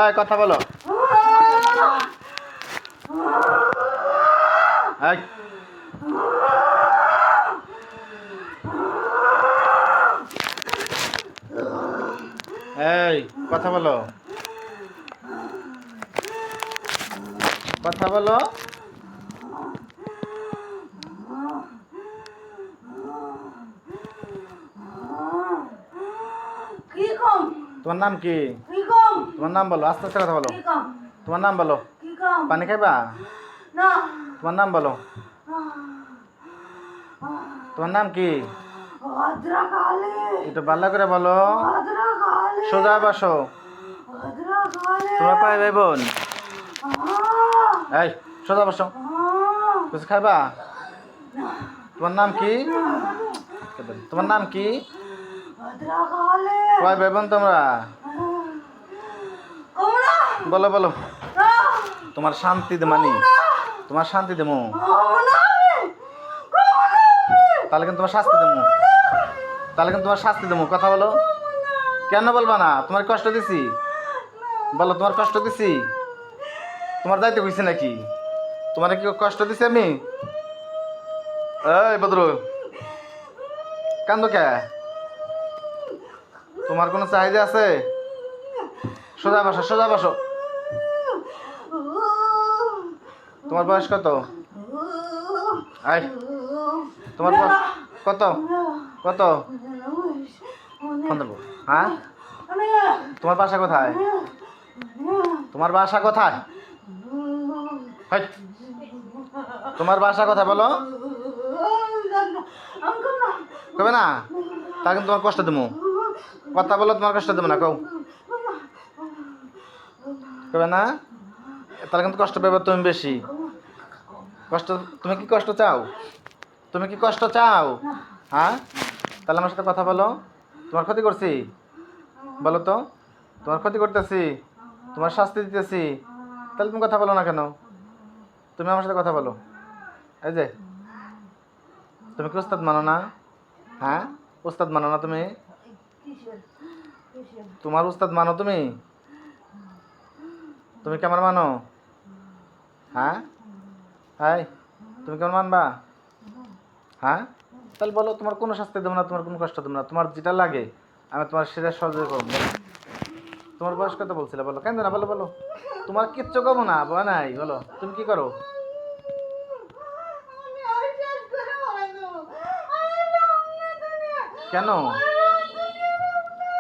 এই কথা বলো। এই এই কথা বলো, কথা বলো। তোমার নাম কি? তোমার নাম বলো, আস্তে আস্তে কথা বলো। তোমার নাম বলো। পানি খাইবা? তোমার নাম বলো। তোমার নাম কি? একটু ভালো করে বলো। সোজা বসো। তোমার কয় ভাই বোন? এই সোজা বসো। কিছু খাইবা? তোমার নাম কি? তোমার নাম কি? কয় ভাই বোন তোমরা? বলো বলো। তোমার শান্তি মানি, তোমার শান্তি দেবো, তাহলে কিন্তু তোমার শাস্তি দেবো, তাহলে কিন্তু তোমার শাস্তি দেবো। কথা বলো। কেন বলবা না? তোমার কষ্ট দিছি? বলো, তোমার কষ্ট দিছি? তোমার যাইতে কইছি নাকি? তোমার কি কষ্ট দিছি আমি? এই বদরু, কান্দো কে? তোমার কোনো চাহিদা আছে? সোজা বসো, সোজা বসো। তোমার বয়স কত? আই, তোমার বয়স কত? কত? ফোন দেবো। হ্যাঁ, তোমার বাসা কোথায়? তোমার বাসা কোথায়? তোমার বাসা কোথায় বলো? কবে না? তা কিন্তু তোমার কষ্ট দেবো। কথা বলো, তোমার কষ্ট দেবো না। কও কবে না? তাহলে কিন্তু কষ্ট পাবে তুমি বেশি। কষ্ট, তুমি কি কষ্ট চাও? তুমি কি কষ্ট চাও? হ্যাঁ, তাহলে আমার সাথে কথা বলো। তোমার ক্ষতি করছি? বলো তো, তোমার ক্ষতি করতেছি, তোমার শাস্তি দিতেছি, তাহলে তুমি কথা বলো না কেন? তুমি আমার সাথে কথা বলো। এই যে, তুমি কি উস্তাদ মানো না? হ্যাঁ, উস্তাদ মানো না তুমি? তোমার উস্তাদ মানো তুমি? তুমি কেমন মানো? হ্যাঁ, হাই, তুমি কেমন মানবা? হ্যাঁ, তাহলে বলো, তোমার কোনো শাস্তি দেবো না, তোমার কোনো কষ্ট দেবো না, তোমার যেটা লাগে আমি তোমার সেটা সহজে করবো। তোমার বয়স কত বলছিলে? বলো, কেন না? বলো বলো। তোমার কিচ্ছু কমো না, নাই। বলো, তুমি কি করো? কেন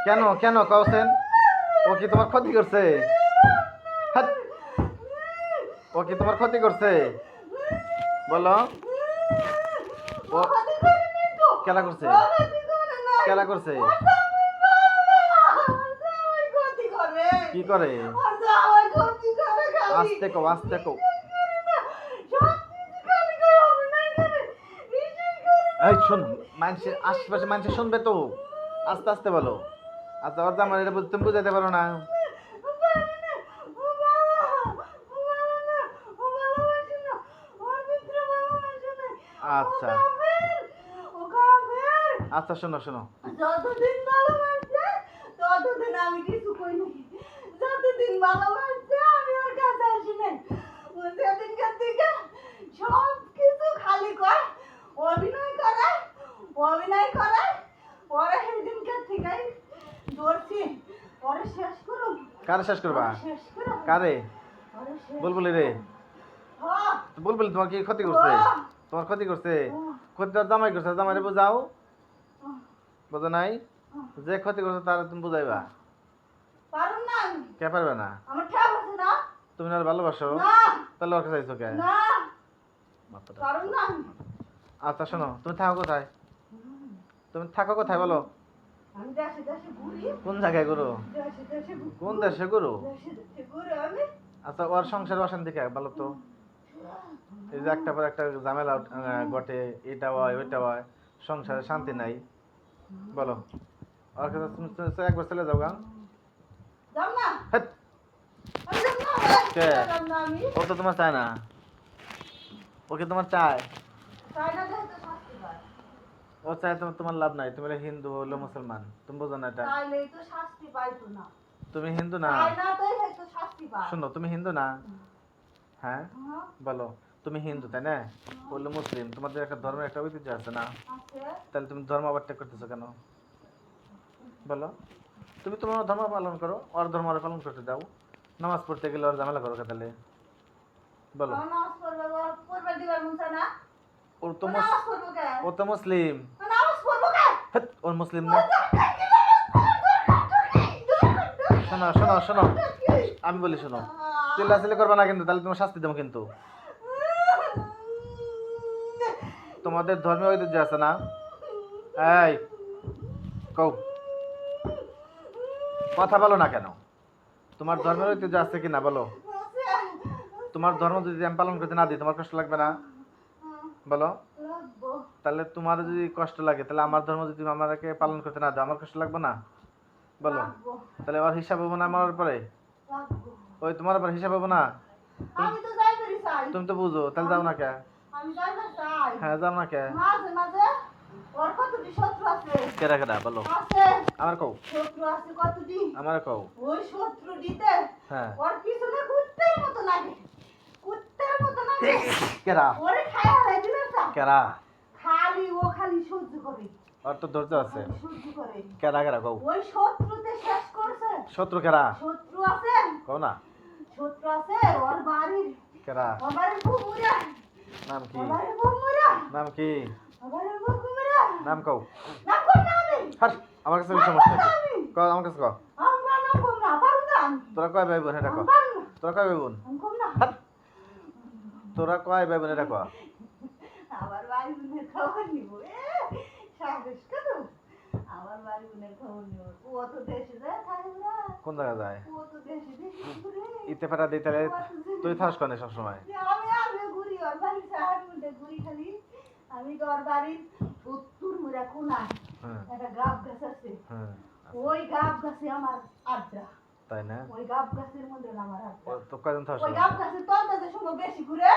কেন কেন কাউসেন? ও কি তোমার ক্ষতি করছে? ও কি তোমার ক্ষতি করছে? বলো। ও খেলা করছে? খেলা করছে? কি করে? আস্তে কও, আস্তে কও। এই শোন, মানুষের আশেপাশে মানুষের শুনবে তো, আস্তে আস্তে বলো। আচ্ছা, ওর আমার এটা তুমি বুঝাইতে পারো না? আচ্ছা আচ্ছা, শোনো শোনো। যতদিন ভালোবাসছে ততদিন আমি কিছু কই নাই। যতদিন ভালোবাসছে আমি ওর কাছে আসি নাই। ও সেদিনকার থেকে সব কিছু খালি কয়, অভিনয় করে, অভিনয় করে। পরে সেদিনকার থেকেই ধরছি, পরে শেষ করুন। কারে শেষ করবা? শেষ করো। কারে? পরে শেষ। বুলবুলি রে? হ্যাঁ। বুলবুলি তোমার কি ক্ষতি করছে? তোমার ক্ষতি করছে? ক্ষতি তার জামাই করছে, জামাইরে বুঝাও। বুঝো নাই? যে ক্ষতি করছে তার তুমি বুঝাইবা। পারুম না আমি। কে পারবে না? আমার ঠাপ আছে না। তুমি আর ভালোবাসো? না। তাহলে ওর কাছে আইছো কে? না। পারুম না আমি। আচ্ছা শোনো, তুমি থাকো কোথায়? তুমি থাকো কোথায় বলো? আমি দেশে দেশে ঘুরি। কোন জায়গায় করো? দেশে দেশে ঘুরি। কোন দেশে করো? দেশে দেশে ঘুরি আমি। আচ্ছা, ওর সংসার অশান্তি কে বলো তো? এই যে একটা পর একটা ঝামেলা ঘটে, এটা হয় ওইটা হয়, সংসারে শান্তি নাই। বলো, ওর কাছে তুমি একবার চলে যাও গা। যাও না। হেৎ, আমি যাব না। কে? যাব না আমি। ও তো তোমার চায় না। ওকে তোমার চায়? চাই না দেখতে শাস্তি পায়। ও ও চাই তোমার লাভ নাই, তুমি হলো হিন্দু হলো মুসলমান, তুমি বোঝো না এটা। তাইলেই তো শাস্তি পাইতো না। তুমি হিন্দু না? তাই না তোই হয়তো শাস্তি পায়। শোনো, তুমি হিন্দু না? হ্যাঁ হ্যাঁ, বলো, তুমি হিন্দু তাই না? বললো মুসলিম, তোমাদের একটা ধর্মের একটা ঐতিহ্য আছে না? আছে। তাহলে তুমি ধর্ম আবার ত্যাগ করতেছো কেন? বলো, তুমি তোমার ধর্ম পালন করো, ওর ধর্ম ওর পালন করতে দাও। নামাজ পড়তে গেলে ওর ঝামেলা করো কে তাহলে? বলো। নামাজ পড়বে দিবার মন চায় না। ওর তো নামাজ পড়বো কে? ও তো মুসলিম। নামাজ পড়বো কে? হেৎ, ওর মুসলিম না। শোনো শোনো শোনো, আমি বলি শোনো, চিল্লাচিল্লি করবে না কিন্তু, তাহলে তোমার শাস্তি দেবো কিন্তু। তোমাদের ধর্মীয় ঐতিহ্য আছে না? এই কও, কথা বলো না কেন? তোমার ধর্মের ঐতিহ্য আছে কি না বলো? তোমার ধর্ম যদি আমি পালন করতে না দিই, তোমার কষ্ট লাগবে না? বলো। তাহলে তোমার যদি কষ্ট লাগে, তাহলে আমার ধর্ম যদি আমাকে পালন করতে না দাও, আমার কষ্ট লাগবে না? বলো। তাহলে আবার হিসাব হবো না আমার পরে? ওই তোমার আবার হিসাব হবো না? আমি তো যাই করি চাই। তুমি তো বুঝো, তাহলে যাও না কে? আমি যাই না চাই। হ্যাঁ যাও না কে? মাঝে মাঝে ওর কতটি শত্রু আছে। কেডা কেডা বলো? আছে। আমার কও। শত্রু আছে কতটি। আমার কও। ওই শত্রু দিতে হ্যাঁ। ওর পিছনে কুত্তার মতো লাগে। কুত্তার মতো লাগে। কেডা? ওরে খায়া হয়ে দিলে না। কেডা? খালি ও খালি সহ্য করে। ওর তো ধৈর্য আছে। সহ্য করে। কেডা কেডা কও? ওই শত্রুতে শেষ করছে। শত্রু কেডা? শত্রু আছে। কও না। শত্রু আছে ওর বাড়ির। কেডা? ওর বাড়ির বুমুরা। নাম কি? ওর বাড়ির বুমুরা। নাম কি? ওর বাড়ির বুমুরা। নাম কও। নাম কোন নামে? হাট, আমার কাছে সমস্যা নেই। কও, আমার কাছে কও। আমরা নাম কোন না পারু না। তোরা কয় ভাই বোন এটা কও। তোরা কয় ভাই বোন? আমি কোন না। হাট, তোরা কয় ভাই বোন এটা কও। আবার বাড়ি বোনের খবর নিব। সাহস কত? আবার বাড়ি বোনের খবর নিব। ও তো দেশে যায় থাকে না। কোন জায়গা যায়? ও তো দেশে ঘুরে। ইতে ফাটা দিই তাহলে তুই থাস কেন সব সময়? আমি ঘুরি ওর বাড়ি চার মধ্যে ঘুরি খালি। আমি তো ওর বাড়ির ৭০ মুড়া কোনা হ্যাঁ একটা গাব গাছ আছে। হ্যাঁ। ওই গাব গাছে আমার আড্ডা। তাই না? ওই গাব গাছের মধ্যে আমার আড্ডা। তো কয়জন থাস? ওই গাব গাছের তলটাতে সময় বেশি ঘুরে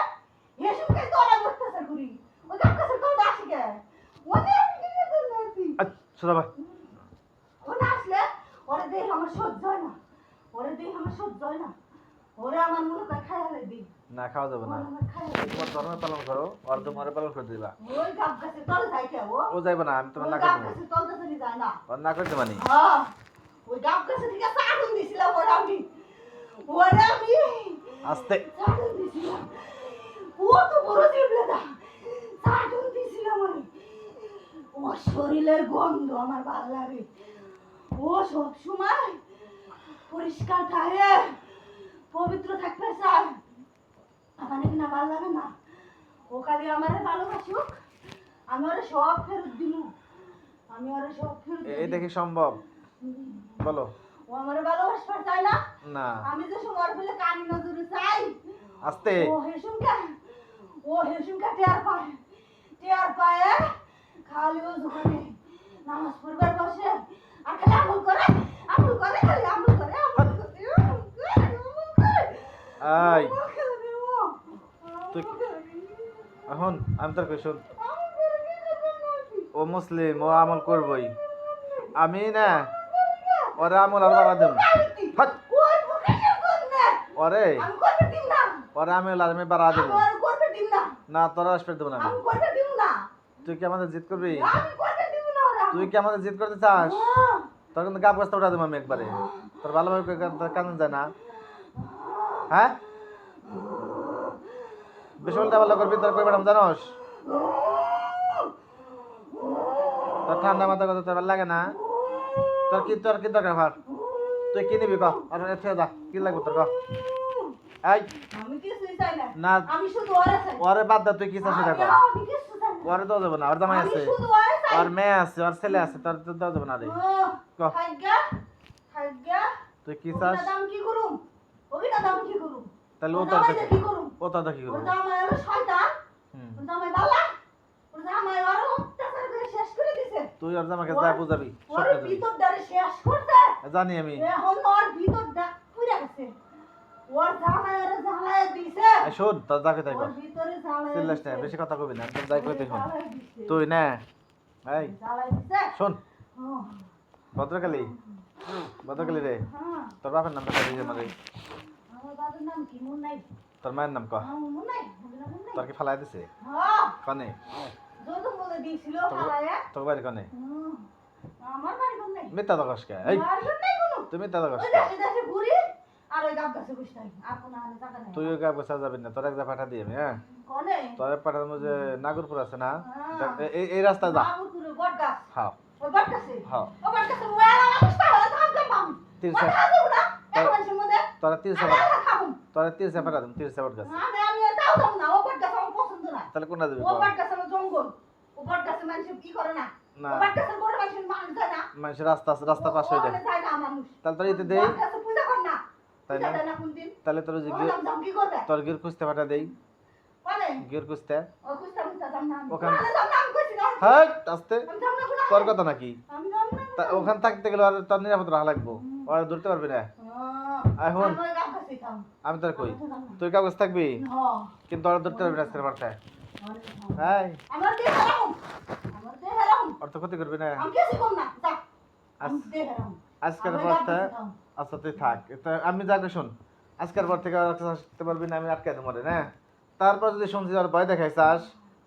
হেসুকে তোরা করতেছে ঘুরি। ওই গাব গাছের তলটা আসি কে? ওনে আমি কিনে দিলাছি। সোজা ভাই। ও না আসলে ওরে দেখ আমার সহ্য হয় না। ওরে দেখ আমার সহ্য হয় না। ওরে আমার মনে করে খাইয়া লাগবি। না খাওয়া যাবে না। ওরে আমার খাইয়া লাগবি। তোমার ধর্ম পালন করো, আর তোমার পালন করে দিবা। ওই গাব গাছের তল যায় কে ও? ও যাইবে না, আমি তোমার ওই না গাব করে দেবো। গাছের তলটা চলে যায় না। আর না করে দেবানি। হ্যাঁ ওই গাব গাছে থেকে আগুন দিছিলাম ওরে আমি। ওরে আমি আস্তে। আগুন দিছিলাম। ও তো বড় জিবলেদা। আগুন দিছিলাম আমি। ও শরীরের গন্ধ আমার ভালো লাগে। ও সব সময় পরিষ্কার থাকে, পবিত্র থাকতে চায়। আমার কিনা ভালো লাগে না। ও খালি আমারে ভালোবাসুক, আমি ওরে সব ফেরত দিব। আমি ওরে সব ফেরত এই দিব। দেখি সম্ভব? বলো। ও আমারে ভালোবাসতে চায় না। না। আমি যে সময় বলে কানি নজরে চাই। আস্তে। ও হেসুমকা টের পায়। টের পায় খালি ও করে নামাজ পড়বার বসে আর খালি আমল করে খালি আমল করে। আই তুই এখন আমি তোর কই শুন, ও মুসলিম, ও আমল করবই। আমি না ওরে আমল আর বাড়া দেব। হাট, ওরে ওরে আমি আমি বাড়া দেব না, তোর আসবে দেব না আমি। তুই কি আমাদের জিত করবি? তুই কি আমাদের জিত করতে চাস? তোর কিন্তু গাব গাছটা উঠা দেবো আমি একবারে। তোর ভালোভাবে কান্দন যায় না? হ্যাঁ বেশি উল্টা পাল্টা করবি, তোর কই ম্যাডাম জানোস? তোর ঠান্ডা মাথা কথা তোর ভালো লাগে না? তোর কি দরকার ভার? তুই কি নিবি ক? আর এসে যা, কি লাগবে তোর ক? এই আমি কিছুই চাই না। না, আমি শুধু ওরে চাই। ওরে বাদ দে, তুই কি চাস সেটা কর। আমি কিছু চাই না। ওরে দেওয়া যাবে না, ওর জামাই আমি আছে, শুধু ওরে চাই। ওর মেয়ে আছে, ওর ছেলে আছে, তোর তো দেওয়া যাবে না রে। ক খাইগা তুই কি চাস? ওটা দাম কি করুম? ওটা দাম কি করুম? তাহলে ও ওর তোর জামাই দেখি, কি করুম? ও তোর দেখি ওর করবো। জামাই হলো শয়তান। হুম। ওর জামাই বালা। ওর জামাই ওর অত্যাচার করে শেষ করে দিছে। তুই ওর জামাকে যা বুঝাবি, ওর সব দিবি। ভিতরটারে শেষ করছে। জানি আমি। এখন ওর ভিতরটা পুড়ে গেছে। ওর জামাই ওরে জ্বালায় দিছে। এই শোন, তোর যাকে তাই ওর কর। ভিতরে জ্বালায় চিল্লাস না, দিছে। বেশি কথা কবি না, তোর যাই কইতে শোন। জ্বালায় দিছে। তুই না এই জ্বালাই দিছে শোন ও ভদ্রকালী ভদ্রকালী রে হ্যাঁ তোর বাপের নামটা কই দিছে আমারে আমার বাবার নাম কি মন নাই তোর মায়ের নাম ক মন নাই মন নাই তোর কি ফালাই দিছে হ্যাঁ কনে যত বলে দিছিল খালায়া তোর বাড়ি কনে আমার বাড়ি কোন নাই মিথ্যা তো কস কে এই বাড়ি কোন নাই কোনো তুই মিথ্যা তো কস ওই কে? দেশে দেশে ঘুরি আর ওই গাব গাছে বসে থাকি আর কোনো আনে টাকা নাই তুই ওই গাব গোছা যাবি না তোর এক যা পাঠা দিয়ে আমি হ্যাঁ কোনে তোর পাঠানো যে নাগরপুর আছে না হ্যাঁ। এই রাস্তায় যা বাবুপুরে বট গাছ হ্যাঁ ওই বট গাছে হ্যাঁ ও বট গাছে ওয়ালা অবস্থা হলো থাম থাম তিন বট গাছে না এক মানুষের মধ্যে তোরা তিরসা আমি খাবো তোরা তিরসা পাঠা দিম তিরসা বট গাছ আমি তাও দাম না ও বট গাছ আমার পছন্দ না তাহলে কোনটা দিবি ও বট গাছ হলো জঙ্গল ও বট গাছে মানুষ কি করে না না ও বট গাছের বড় মানুষ মানুষ যায় না মানুষের রাস্তা আছে রাস্তা পাশে ওইটা ওখানে যায় না মানুষ তাহলে তোর ইতে দেই বট গাছে পূজা কর না তাই না? পূজা দেয় না কোনদিন তাহলে তোর যে ও নাম দাম কি করবে তোর গির খুঁজতে পাঠা দেই কোনে গির খুঁজতে ও কুস্তা কুস্তা দাম না ওখানে- ওখানে দাম না আমি কইছি না হাই আস্তে আমি দাম না কোনা তোর কথা নাকি আমি দাম না ওখান থাকতে গেলে আর তোর নিরাপদ রাখা লাগবো ওরা ধরতে পারবি না এখন আমি গাব গাছে থাম আমি তোর কই তুই কাগজ থাকবি হ্যাঁ কিন্তু ওরা ধরতে পারবি না আজকের বার্তা হাই আমার দেহ হারাম আমার দেহ হারাম ওর তো ক্ষতি করবি না আমি কিছু কম না যা আমি দেহ হারাম আজকের বার্তা আচ্ছা তুই থাক এটা আমি যাকে শোন আজকের পর থেকে আর আসতে পারবি না আমি আটকে দেবো রে না তারপর যদি শুনছি আর ভয় দেখাই চাস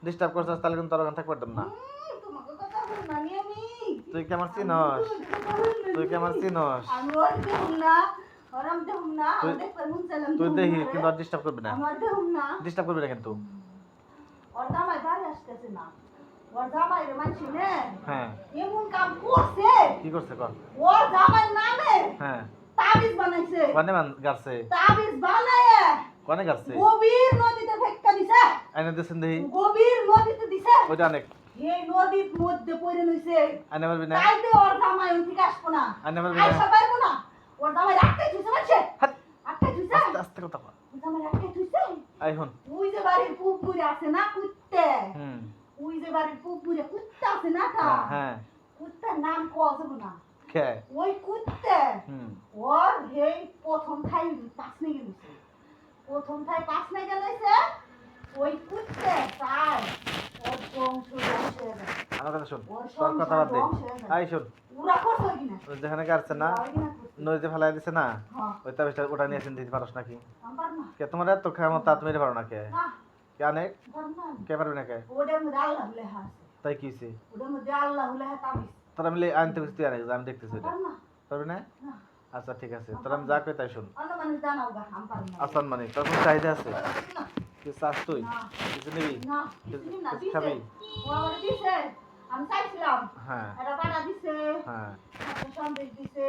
ডিস্টার্ব করছিস তাহলে কিন্তু তোর ওখানে থাকতে পারতাম না তোমাকে কথা বল না নি আমি তুই কি আমার চিনস তুই কি আমার চিনস আমি ওর দেহ না হারাম দেহ না তুই- দেখ পারমু চালাম তুই দেখি কিন্তু আর ডিস্টার্ব করবি না আমার দেহ না ডিস্টার্ব করবি না কিন্তু ওর জামাই বাড়ি আসতেছে না ওর জামাই রে মানছি নে হ্যাঁ এমন কাম করছে কি করছে কর ওর জামাই নামে হ্যাঁ তাবিজ বানাইছে কনে মান গাছে তাবিজ বানায় কনে গাছে গভীর নদীতে ফেক্কা দিছে আইনে দিছেন দেখি গভীর নদীতে দিছে ওইটা অনেক এই নদীর মধ্যে পড়ে রইছে আইনে পারবি না তাইতে ওর জামাই ওই থেকে আসবো না আইনে পারবি না আইসা পারবো না ওর জামাই রাখতে থুইছে মানছে হাট, রাখতে থুইছে আস্তে আস্তে কথা কর ওর জামাই রাখতে থুইছে আই হন ওই যে বাড়ির পুকুরে আছে না কুত্তে হুম ওই যে বাড়ির পুকুরে কুত্তা আছে না তা হ্যাঁ, হ্যাঁ কুত্তার নাম কওয়া যাবে না খে ওই কুত্তে হুম ওর হেই প্রথম ঠাই পাঁচ নিয়ে গেছে প্রথম ঠাই পাঁচ নিয়ে গেছে ওই কুত্তে তাই ওর বংশ ধ্বংস হয়ে গেছে আমার কথা শোন ওর তোর কথা বাদ দে ধ্বংস হয়ে গেছে আই শোন ওরা করছে কিনা ওই যেখানে কাটছে না ওরা কিনা করছে? নদীতে ফেলাই দিছে না হ্যাঁ ওই তাবিজটা ওটা নিয়ে চিন্তা দিতে পারস নাকি আমার না কে তোমার এত ক্ষমতা তুমি এটা পারো না কে না কে অনেক পারবো না আমি। কে পারবি না কে ওটার মধ্যে আল্লাহ লেখা আছে তাই কি হইছে ওটার মধ্যে আল্লাহ লেখা তাবিজ তোরা মিলে আনতে বুঝতে আনে আমি দেখতেছি ওটা পারবো না পারবি না না আচ্ছা ঠিক আছে তোরা আমি যা কই তাই শোন অন্য মানুষ জানাও গা আমি পারবো না আসান মানে তোর কোনো চাহিদা আছে না কি চাস তুই না কিছু নিবি না কিছু না কিছু দিছে খাবি ও আমার দিছে আমি চাইছিলাম হ্যাঁ এটা পাড়া দিছে হ্যাঁ একটা সন্দেশ দিছে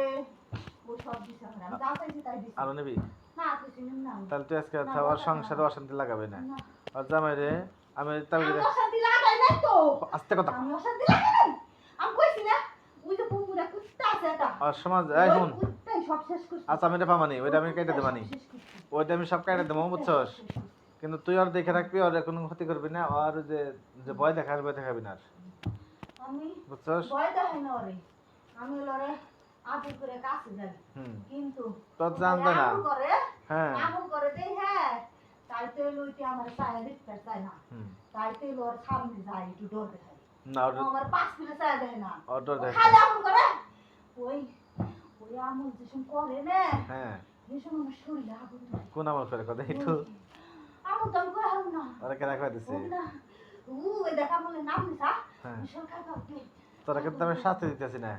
ও সব দিছে আমার। আমি যা চাইছি তাই দিছে আরো নিবি না কিছু নিম না আমি। তাহলে তুই আজকে না, ওর না, সংসারে না। অশান্তি লাগাবে না না। আর জামাই রে আমি তাবিজ আমি অশান্তি লাগাই নাই তো আস্তে কথা আমি অশান্তি লাগাই নাই আমি কইছি না ওই যে পুকুরে কুত্তা আছে এটা আর সমাজ এই শুন ওই কুত্তাই সব শেষ করছে আচ্ছা আমি এটা পামানি ওইটা আমি কেটে দেবানি শেষ করছে। ওইটা আমি সব কেটে দেবো বুঝছস কিন্তু তুই আর দেখে রাখবি আর কোনো ক্ষতি করবি না আর যে যে ভয় দেখাস ভয় দেখাবি না আর আমি বুঝছস ভয় দেখাই না ওরে আমি লরে আদর করে কাছে যাই হুম কিন্তু তোর জানবে না আমল করে হ্যাঁ আমল করে দেই হ্যাঁ তাইতে লইতে আমার চায় দেখতে চায় না হুম তাইতে লোর সামনে যায় একটু ডর দেখায় না ও আমার পাঁচ কিলো চায় দেয় না অর্ডার ও দেখ খালি আমল করে ওই ওই আমল যেসব করে না হ্যাঁ যেসব আমার শরীরে আগুন ধরে। কোন আমল করে কথা একটু আমল তো আমি করে হারু না ওরা কেনা করে দিছে ওই না ওই দেখা বলে নাম নিসা হ্যাঁ সরকার কাউকে তোরা কিন্তু আমি শাস্তি দিতেছি না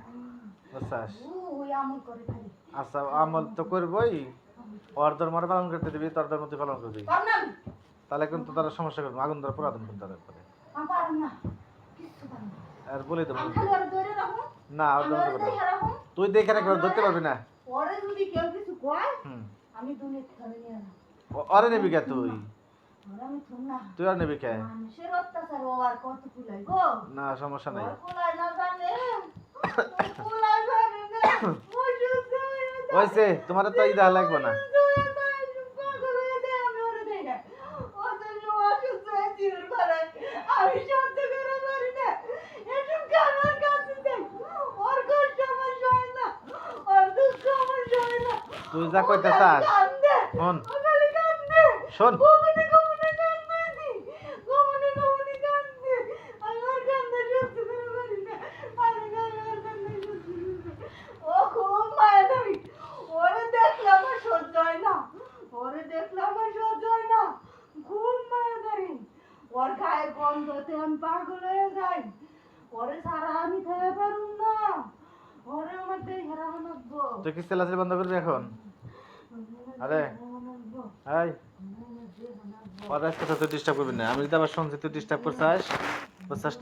বুঝছাস ওই আমল করে খালি আচ্ছা আমল তো করবই ওর ধর্ম পালন করতে দিবি তোর ধর্ম তুই পালন করবি পার না তাহলে কিন্তু তারা সমস্যা করবে আগুন ধরে পুরাতন কিন্তু তাদের করে আমি পারব না কিচ্ছু পারব না আর বলে দেবো আমি খালি ওর ধরে রাখুন না ওর আমি ধর্ম ওর করবে দেখে রাখুন তুই দেখে রাখবি ওর ধরতে পারবি না পরে যদি কেউ কিছু কয় হুম আমি দুনিয়া থেকে নিয়ে না অরে নেবি কে তুই ওরা আমি থুম না তুই আর নেবি কে মানুষের অত্যাচার ও আর কত কুলাই গো না সমস্যা নাই ওর কুলাই না জানে ওর কুলাই জানে না ওই সুস্থ হয়ে যায়। হয়েছে তোমার তো ইদা লাগবে না সুস্থ হয়ে যায়, পাগল হয়ে যায়, আমি ওরে দেই না। ও তো অসুস্থ হয়ে চির করে। আমি সহ্য করতে পারি না। এটুকু আমার কাছে দেয়। ওর কষ্ট আমার সয় না। ওর দুঃখ আমার সয় না। তুই যা কইতে ও খালি চাস কান্দে। শোন ও খালি কান্দে। শোন গোপনে গোপনে কান্দে দি। গোপনে গোপনে কান্দে। আমার কান্দে সহ্য করতে পারি ওরে দেখলে আমার সহ্য হয় না, খুব মায়া ধরে। ওর গায়ের গন্ধতে আমি পাগল হয়ে যাই। ওরে ছাড়া আমি খেতে পারুম না। ওরে আমার দেখে রাখা লাগবো। তুই কি চেল্লাচিল্লি বন্ধ করবি এখন? আরে এই ওর আজকে তো তুই ডিস্টার্ব করবি না। আমি যদি আবার শুনছি তুই ডিস্টার্ব করছিস, বুঝছিস?